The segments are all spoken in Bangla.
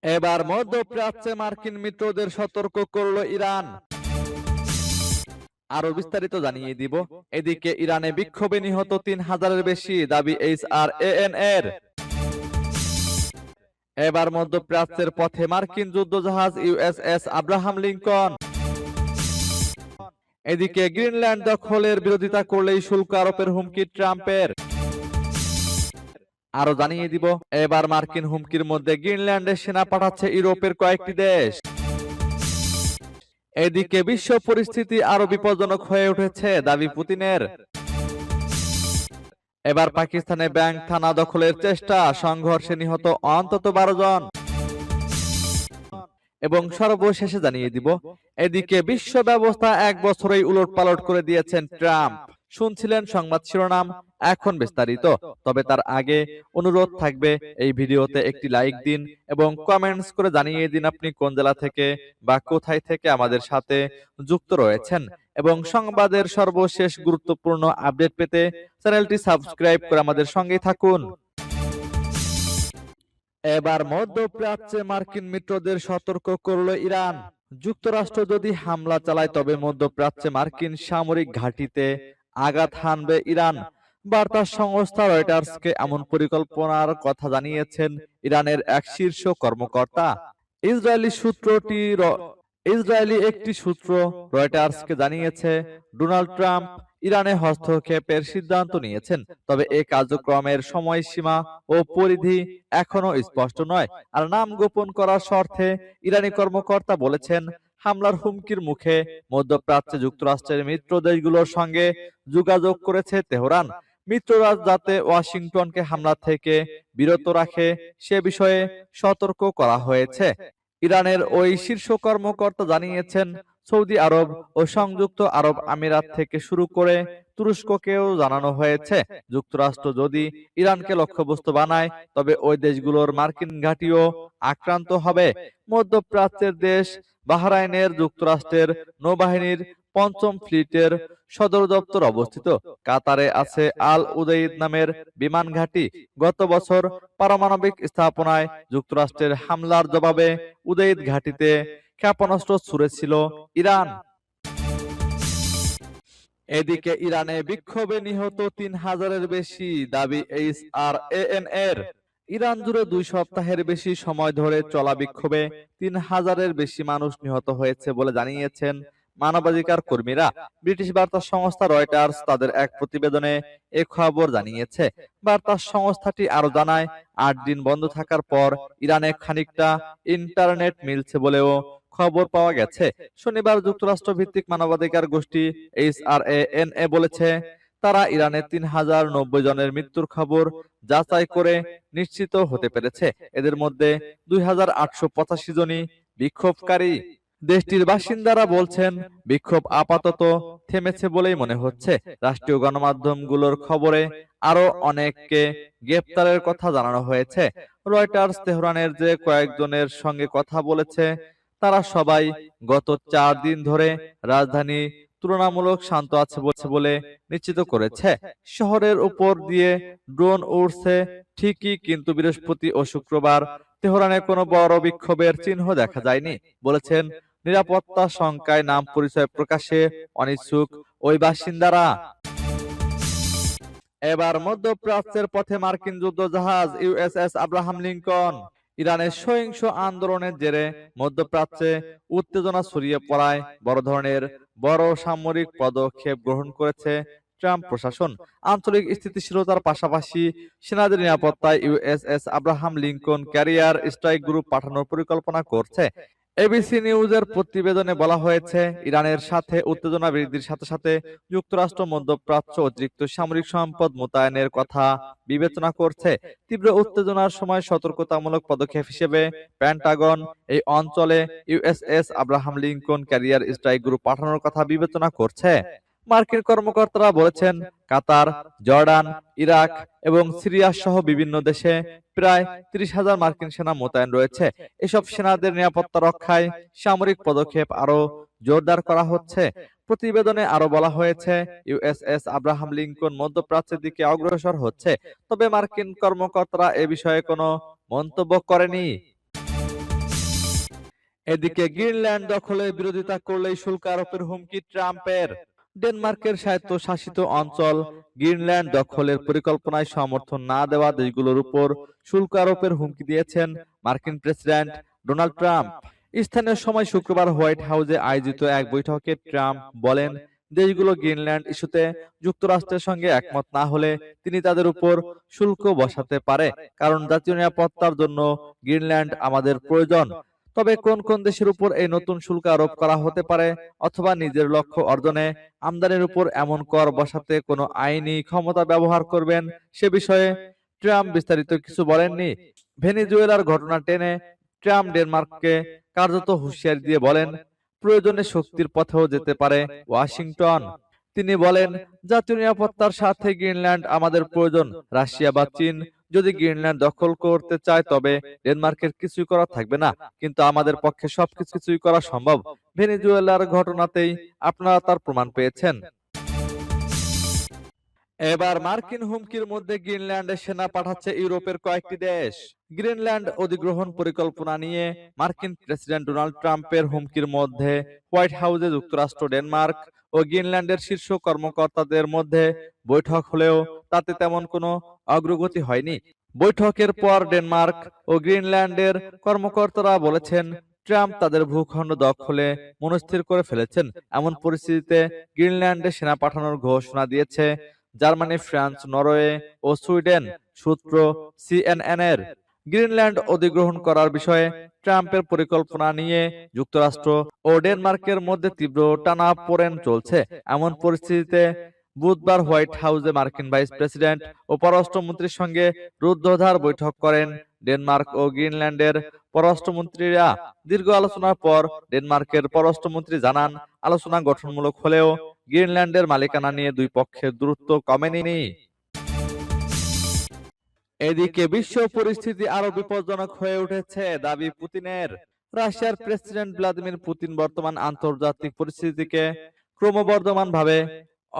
এবার মধ্যপ্রাচ্যে মার্কিন মিত্রদের সতর্ক করল ইরান। আরো বিস্তারিত জানিয়ে দিব। এদিকে ইরানে বিক্ষোভে নিহত ৩,০০০-এর বেশি, দাবি এইচআরএএন এর। এবার মধ্যপ্রাচ্যের পথে মার্কিন যুদ্ধজাহাজ ইউএসএস আব্রাহাম লিঙ্কন। এদিকে গ্রিনল্যান্ড দখলের বিরোধিতা করলেই শুল্ক আরোপের হুমকি ট্রাম্পের। আরো জানিয়ে দিব, এবার মার্কিন হুমকির মধ্যে গ্রিনল্যান্ডে সেনা পাঠাচ্ছে ইউরোপের কয়েকটি দেশ। এদিকে বিশ্ব পরিস্থিতি আরো বিপজ্জনক হয়ে উঠেছে, দাবি পুতিনের। এবার পাকিস্তানে ব্যাংক থানা দখলের চেষ্টা, সংঘর্ষে নিহত অন্তত 12 জন। এবং সর্বশেষে জানিয়ে দিব, এদিকে বিশ্ব ব্যবস্থা এক বছরেই উলটপালট করে দিয়েছেন ট্রাম্প। শুনছিলেন সংবাদ শিরোনাম, এখন বিস্তারিত। তবে তার আগে অনুরোধ থাকবে, এই ভিডিওতে একটি লাইক দিন এবং কমেন্টস করে জানিয়ে দিন আপনি কোন জেলা থেকে বা কোথায় থেকে আমাদের সাথে যুক্ত রয়েছেন। এবং সংবাদের সর্বশেষ গুরুত্বপূর্ণ আপডেট পেতে চ্যানেলটি সাবস্ক্রাইব করে আমাদের সঙ্গেই থাকুন। এবার মধ্যপ্রাচ্যে মার্কিন মিত্রদের সতর্ক করল ইরান। যুক্তরাষ্ট্র যদি হামলা চালায় তবে মধ্যপ্রাচ্যে মার্কিন সামরিক ঘাঁটিতে আঘাত হানবে ইরান। বার্তা সংস্থা রয়টার্সকে এমন পরিকল্পনার কথা জানিয়েছেন ইরানের এক শীর্ষ কর্মকর্তা। ইসরায়েলি একটি সূত্র রয়টার্সকে জানিয়েছে, ডোনাল্ড ট্রাম্প ইরানে হস্তক্ষেপের সিদ্ধান্ত নিয়েছেন, তবে এই কার্যক্রমের সময়সীমা ও পরিধি এখনো স্পষ্ট নয়। আর নাম গোপন করার শর্তে ইরানি কর্মকর্তা বলেছেন, হামলার হুমকির মুখে মধ্যপ্রাচ্যে যুক্তরাষ্ট্রের মিত্র দেশগুলোর সঙ্গে যোগাযোগ করেছে তেহরান। মিত্ররা যাতে ওয়াশিংটনকে হামলা থেকে বিরত রাখে সে বিষয়ে সতর্ক করা হয়েছে। ইরানের ওই শীর্ষ কর্মকর্তা জানিয়েছেন, সৌদি আরব ও সংযুক্ত আরব আমিরাত থেকে শুরু করে তুরস্ককেও জানানো হয়েছে, যুক্তরাষ্ট্র যদি ইরানকে লক্ষ্যবস্তু বানায় তবে ওই দেশগুলোর মার্কিন ঘাঁটিও আক্রান্ত হবে। মধ্যপ্রাচ্যের দেশ বাহরাইনের যুক্তরাষ্ট্রের নৌবাহিনীর ৫ম ফ্লিটের সদর দপ্তর অবস্থিত। কাতারে আছে আল উদেইদ নামের বিমান ঘাঁটি। গত বছর পারমাণবিক স্থাপনায় যুক্তরাষ্ট্রের হামলার জবাবে উদেইদ ঘাঁটিতে ক্ষেপণাস্ত্র ছুড়েছিল ইরান। এদিকে ইরানে বিক্ষোভে নিহত ৩,০০০-এর বেশি, দাবি এইচআরএএন এর। ইরান জুড়ে 2 সপ্তাহের বেশি সময় ধরে চলা বিক্ষোভে ৩,০০০-এর বেশি মানুষ নিহত হয়েছে বলে জানিয়েছেন মানবাধিকার কর্মীরা। ব্রিটিশ বার্তা সংস্থা রয়টার্স তাদের এক প্রতিবেদনে এ খবর জানিয়েছে। বার্তা সংস্থাটি আরো জানায়, 8 দিন বন্ধ থাকার পর ইরানে খানিকটা ইন্টারনেট মিলছে বলেও খবর পাওয়া গেছে। শনিবার যুক্তরাষ্ট্র ভিত্তিক মানবাধিকার গোষ্ঠী এইচআরএএনএ বলেছে, তারা ইরানে ৩,০৯০ জনের মৃত্যুর খবর যাচাই করে নিশ্চিত হতে পেরেছে। এদের মধ্যে 2,885 জনই বিক্ষোভকারী। দেশটির বাসিন্দারা বলছেন, বিক্ষোভ আপাতত থেমেছে বলেই মনে হচ্ছে। রাষ্ট্রীয় গণমাধ্যমগুলোর খবরে আরো অনেককে গ্রেপ্তারের কথা জানানো হয়েছে। রয়টার্স তেহরানের যে কয়েকজনের সঙ্গে কথা বলেছে, তারা সবাই গত 4 দিন ধরে রাজধানী তুলনামূলক শান্ত আছে বলে নিশ্চিত করেছে। শহরের উপর দিয়ে ড্রোন উড়ছে ঠিকই, কিন্তু বৃহস্পতি ও শুক্রবার তেহরানে কোনো বড় বিক্ষোভের চিহ্ন দেখা যায়নি, বলেছেন নিরাপত্তা শঙ্কায় নাম পরিচয় প্রকাশে অনিচ্ছুক ওই বাসিন্দারা। এবার মধ্যপ্রাচ্যের পথে মার্কিন যুদ্ধজাহাজ ইউএসএস আব্রাহাম লিঙ্কন। ইরানের সহিংস আন্দোলনের জেরে মধ্যপ্রাচ্যে উত্তেজনা ছড়িয়ে পড়ায় বড় সামরিক পদক্ষেপ গ্রহণ করেছে ট্রাম্প প্রশাসন। আঞ্চলিক স্থিতিশীলতার পাশাপাশি সেনাদের নিরাপত্তায় USS Abraham Lincoln career strike group পাঠানোর পরিকল্পনা করছে। এবিসি নিউজের প্রতিবেদনে বলা হয়েছে, ইরানের সাথে উত্তেজনা বৃদ্ধির সাথে সাথে যুক্তরাষ্ট্র মধ্যপ্রাচ্য অতিরিক্ত সামরিক সম্পদ মোতায়েনের কথা বিবেচনা করছে। তীব্র উত্তেজনার সময় সতর্কতামূলক পদক্ষেপ হিসেবে পেন্টাগন এই অঞ্চলে USS Abraham Lincoln career strike group পাঠানোর কথা বিবেচনা করছে। মার্কিন কর্মকর্তারা বলেছেন, কাতার, জর্ডান, ইরাক এবং সিরিয়া সহ বিভিন্ন দেশে প্রায় 30,000 মার্কিন সেনা মোতায়েন রয়েছে। এসব সেনাদের নিরাপত্তা রক্ষায় সামরিক পদক্ষেপ আরো জোরদার করা হচ্ছে। প্রতিবেদনে আরো বলা হয়েছে, ইউএসএস আব্রাহাম লিঙ্কন মধ্যপ্রাচ্যের দিকে অগ্রসর হচ্ছে, তবে মার্কিন কর্মকর্তারা এ বিষয়ে কোনো মন্তব্য করেনি। এদিকে গ্রিনল্যান্ড দখলের বিরোধিতা করলেই শুল্ক আরোপের হুমকি ট্রাম্পের। ডেনমার্কের স্বায়ত্তশাসিত অঞ্চল গ্রিনল্যান্ড দখলের পরিকল্পনায় সমর্থন না দেওয়া দেশগুলোর উপর শুল্ক আরোপের হুমকি দিয়েছেন মার্কিন প্রেসিডেন্ট ডোনাল্ড ট্রাম্প। স্থানীয় সময় শুক্রবার হোয়াইট হাউসে আয়োজিত এক বৈঠকে ট্রাম্প বলেন, দেশগুলো গ্রিনল্যান্ড ইস্যুতে যুক্তরাষ্ট্রের সঙ্গে একমত না হলে তিনি তাদের উপর শুল্ক বসাতে পারে, কারণ জাতীয় নিরাপত্তার জন্য গ্রিনল্যান্ড আমাদের প্রয়োজন। তবে কোন কোন দেশের উপর এই নতুন শুল্ক আরোপ করা হতে পারে অথবা নিজের লক্ষ্য অর্জনে আমদানির উপর এমন কর বসাতে কোনো আইনি ক্ষমতা ব্যবহার করবেন সে বিষয়ে ট্রাম্প বিস্তারিত কিছু বলেননি। ভেনেজুয়েলার ঘটনা টেনে ট্রাম্প ডেনমার্ককে কার্যত হুঁশিয়ারি দিয়ে বলেন, প্রয়োজনে শক্তির পথেও যেতে পারে ওয়াশিংটন। তিনি বলেন, জাতীয় নিরাপত্তার স্বার্থে গ্রিনল্যান্ড আমাদের প্রয়োজন। রাশিয়া বা চীন যদি গ্রিনল্যান্ড দখল করতে চায় তবে ডেনমার্কের কিছুই করা থাকবে না, কিন্তু আমাদের পক্ষে সবকিছুই করা সম্ভব। ভেনেজুয়েলার ঘটনাতেই আপনারা তার প্রমাণ পেয়েছেন। এবার মার্কিন হুমকির মধ্যে গ্রিনল্যান্ডে সেনা পাঠাচ্ছে ইউরোপের কয়েকটি দেশ। গ্রিনল্যান্ড অধিগ্রহণ পরিকল্পনা নিয়ে মার্কিন প্রেসিডেন্ট ডোনাল্ড ট্রাম্পের হুমকির মধ্যে হোয়াইট হাউসে যুক্তরাষ্ট্র, ডেনমার্ক ও গ্রিনল্যান্ডের শীর্ষ কর্মকর্তাদের মধ্যে বৈঠক হলেও তাতে তেমন কোনো অগ্রগতি হয়নি। বৈঠকের পর ডেনমার্ক ও গ্রিনল্যান্ডের কর্মকর্তারা বলেছেন, ট্রাম্প তাদের ভূখণ্ড দখলে মনস্থির করে ফেলেছেন। এমন পরিস্থিতিতে গ্রিনল্যান্ডে সেনা পাঠানোর ঘোষণা দিয়েছে জার্মানি, ফ্রান্স, নরওয়ে ও সুইডেন। সূত্র সিএনএন এর। গ্রিনল্যান্ড অধিগ্রহণ করার বিষয়ে ট্রাম্পের পরিকল্পনা নিয়ে যুক্তরাষ্ট্র ও ডেনমার্কের মধ্যে তীব্র টানাপোড়েন চলছে। এমন পরিস্থিতিতে বুধবার হোয়াইট হাউসে মার্কিন ভাইস প্রেসিডেন্ট ও পররাষ্ট্রমন্ত্রীর সঙ্গে রুদ্ধদ্বার বৈঠক করেন ডেনমার্ক ও গ্রিনল্যান্ডের পররাষ্ট্রমন্ত্রীরা। দীর্ঘ আলোচনার পর ডেনমার্কের পররাষ্ট্রমন্ত্রী জানান, আলোচনা গঠনমূলক হলেও গ্রিনল্যান্ডের মালিকানা নিয়ে দুই পক্ষের দূরত্ব কমেনি। এদিকে বিশ্ব পরিস্থিতি আরো বিপজ্জনক হয়ে উঠেছে দাবি পুতিনের। রাশিয়ার প্রেসিডেন্ট ভ্লাদিমির পুতিন বর্তমান আন্তর্জাতিক পরিস্থিতিকে ক্রমবর্ধমানভাবে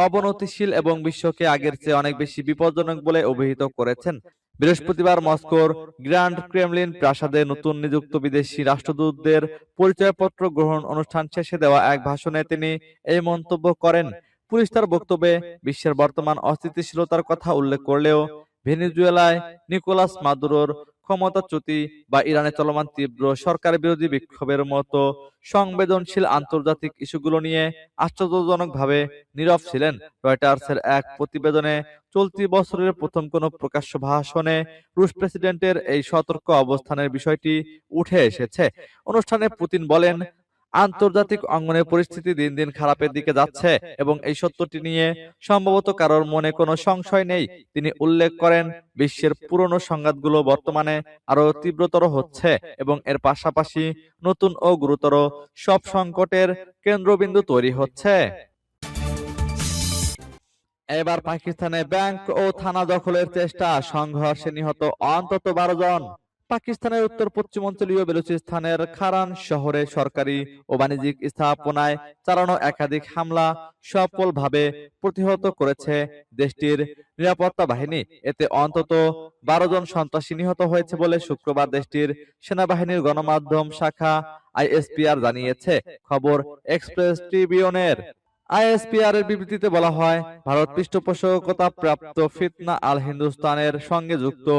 অবনতিশীল এবং বিশ্বকে আগের চেয়ে অনেক বেশি বিপজ্জনক বলে অভিহিত করেছেন। বৃহস্পতিবার মস্কোর গ্র্যান্ড ক্রেমলিন প্রাসাদে নতুন নিযুক্ত বিদেশি রাষ্ট্রদূতদের পরিচয়পত্র গ্রহণ অনুষ্ঠান শেষে দেওয়া এক ভাষণে তিনি এই মন্তব্য করেন। পুলিশ তার বক্তব্যে বিশ্বের বর্তমান অস্থিতিশীলতার কথা উল্লেখ করলেও ভেনেজুয়েলায় নিকোলাস মাদুরোর ক্ষমতাচ্যুতি বা ইরানে চলমান তীব্র সরকার বিরোধী বিক্ষোভের মতো সংবেদনশীল আন্তর্জাতিক ইস্যুগুলো নিয়ে আশ্চর্যজনকভাবে নীরব ছিলেন। রয়টার্সের এক প্রতিবেদনে চলতি বছরের প্রথম কোনো প্রকাশ্য ভাষণে রুশ প্রেসিডেন্টের এই সতর্ক অবস্থানের বিষয়টি উঠে এসেছে। অনুষ্ঠানে পুতিন বলেন, আন্তর্জাতিক অঙ্গনের পরিস্থিতি দিন দিন খারাপের দিকে যাচ্ছে এবং এই সত্যটি নিয়ে সম্ভবত কারোর মনে কোনো সংশয় নেই। তিনি উল্লেখ করেন, বিশ্বের পুরনো সংঘাতগুলো বর্তমানে আরো তীব্রতর হচ্ছে এবং এর পাশাপাশি নতুন ও গুরুতর সব সংকটের কেন্দ্রবিন্দু তৈরি হচ্ছে। এবার পাকিস্তানে ব্যাংক ও থানা দখলের চেষ্টা, সংঘর্ষে নিহত অন্তত 12 জন। পাকিস্তানের উত্তর পশ্চিমাঞ্চলীয় বেলুচিস্তানের খারান শহরে সরকারি ও বাণিজ্যিক স্থাপনায় চালানো একাধিক হামলা সফলভাবে প্রতিহত করেছে দেশটির নিরাপত্তা বাহিনী। এতে অন্তত 12 জন সন্ত্রাসী নিহত হয়েছে বলে শুক্রবার দেশটির সেনাবাহিনীর গণমাধ্যম শাখা আইএসপিআর জানিয়েছে। খবর এক্সপ্রেস ট্রিবিউনের। আইএসপিআর এর বিবৃতিতে বলা হয়, ভারত পৃষ্ঠপোষকতা প্রাপ্ত ফিতনা আল হিন্দুস্তানের সঙ্গে যুক্ত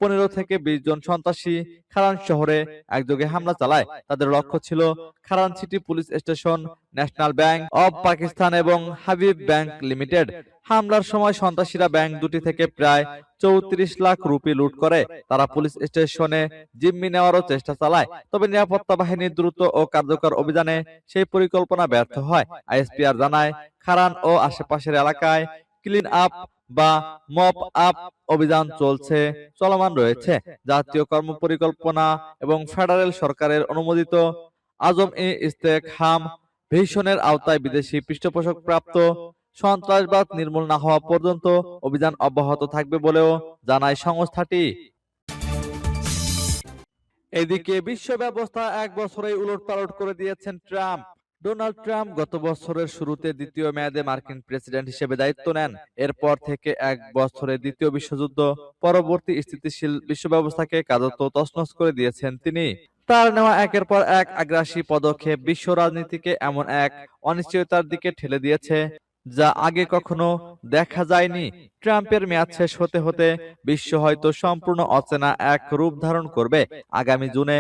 15 থেকে 20 জন সন্ত্রাসী খারান শহরে একযোগে হামলা চালায়। তাদের লক্ষ্য ছিল Kharan city police station, national bank of Pakistan এবং হাবিব ব্যাংক লিমিটেড। হামলার সময় সন্ত্রাসীরা ব্যাংক দুটি থেকে প্রায় 34 লাখ রুপি লুট করে। তারা পুলিশ স্টেশনে জিম্মি নেওয়ারও চেষ্টা চালায়, তবে নিরাপত্তা বাহিনীর দ্রুত ও কার্যকর অভিযানে সেই পরিকল্পনা ব্যর্থ হয়। আইএসপিআর জানায়, খারান ও আশেপাশের এলাকায় ক্লিন আপ বা মপ আপ অভিযান চলমান রয়েছে। জাতীয় কর্ম পরিকল্পনা এবং ফেডারেল সরকারের অনুমোদিত আজম ই ইস্তেকহাম ভিশনের আওতায় বিদেশি পৃষ্ঠপোষক প্রাপ্ত সন্ত্রাসবাদ নির্মূল না হওয়া পর্যন্ত অভিযান অব্যাহত থাকবে বলেও জানায় সংস্থাটি। এদিকে বিশ্ব ব্যবস্থা এক বছরেই উলটপালট করে দিয়েছেন ট্রাম্প। ডোনাল্ড ট্রাম্প গত বছরের শুরুতে দ্বিতীয় মেয়াদে মার্কিন প্রেসিডেন্ট হিসেবে দায়িত্ব নেন। এরপর থেকে এক বছরে দ্বিতীয় বিশ্বযুদ্ধ পরবর্তী স্থিতিশীল বিশ্ব ব্যবস্থাকে কার্যত তছনছ করে দিয়েছেন তিনি। তার নেওয়া একের পর এক আগ্রাসী পদক্ষেপ বিশ্ব রাজনীতিকে এমন এক অনিশ্চয়তার দিকে ঠেলে দিয়েছে যা আগে কখনো দেখা যায়নি। ট্রাম্পের মেয়াদ শেষ হতে হতে বিশ্ব হয়তো সম্পূর্ণ অচেনা এক রূপ ধারণ করবে। আগামী জুনে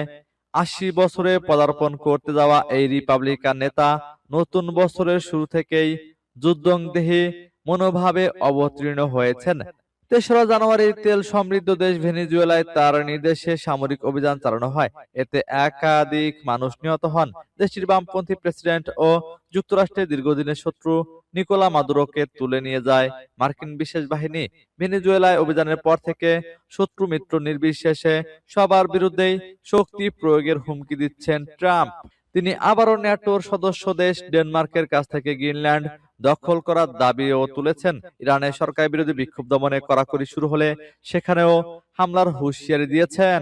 80 বছরে পদার্পণ করতে যাওয়া এই রিপাবলিকান নেতা নতুন বছরের শুরু থেকেই যুদ্ধংদেহী মনোভাবে অবতীর্ণ হয়েছেন। 3রা জানুয়ারি তেল সমৃদ্ধ দেশ ভেনেজুয়েলায় তার নির্দেশে সামরিক অভিযান চালানো হয়। এতে একাধিক মানুষ নিহত হন। দেশটির বামপন্থী প্রেসিডেন্ট ও যুক্তরাষ্ট্রের দীর্ঘদিনের শত্রু নিকোলা মাদুরোকে তুলে নিয়ে যায় মার্কিন বিশেষ বাহিনী। ভেনেজুয়েলায় অভিযানের পর থেকে শত্রু মিত্র নির্বিশেষে সবার বিরুদ্ধেই শক্তি প্রয়োগের হুমকি দিচ্ছেন ট্রাম্প। তিনি আবারও ন্যাটোর সদস্য দেশ ডেনমার্কের কাছ থেকে গ্রিনল্যান্ড দখল করার দাবিও তুলেছেন। ইরানের সরকার বিরোধী বিক্ষোভ দমনে কড়াকড়ি শুরু হলে সেখানেও হামলার হুঁশিয়ারি দিয়েছেন।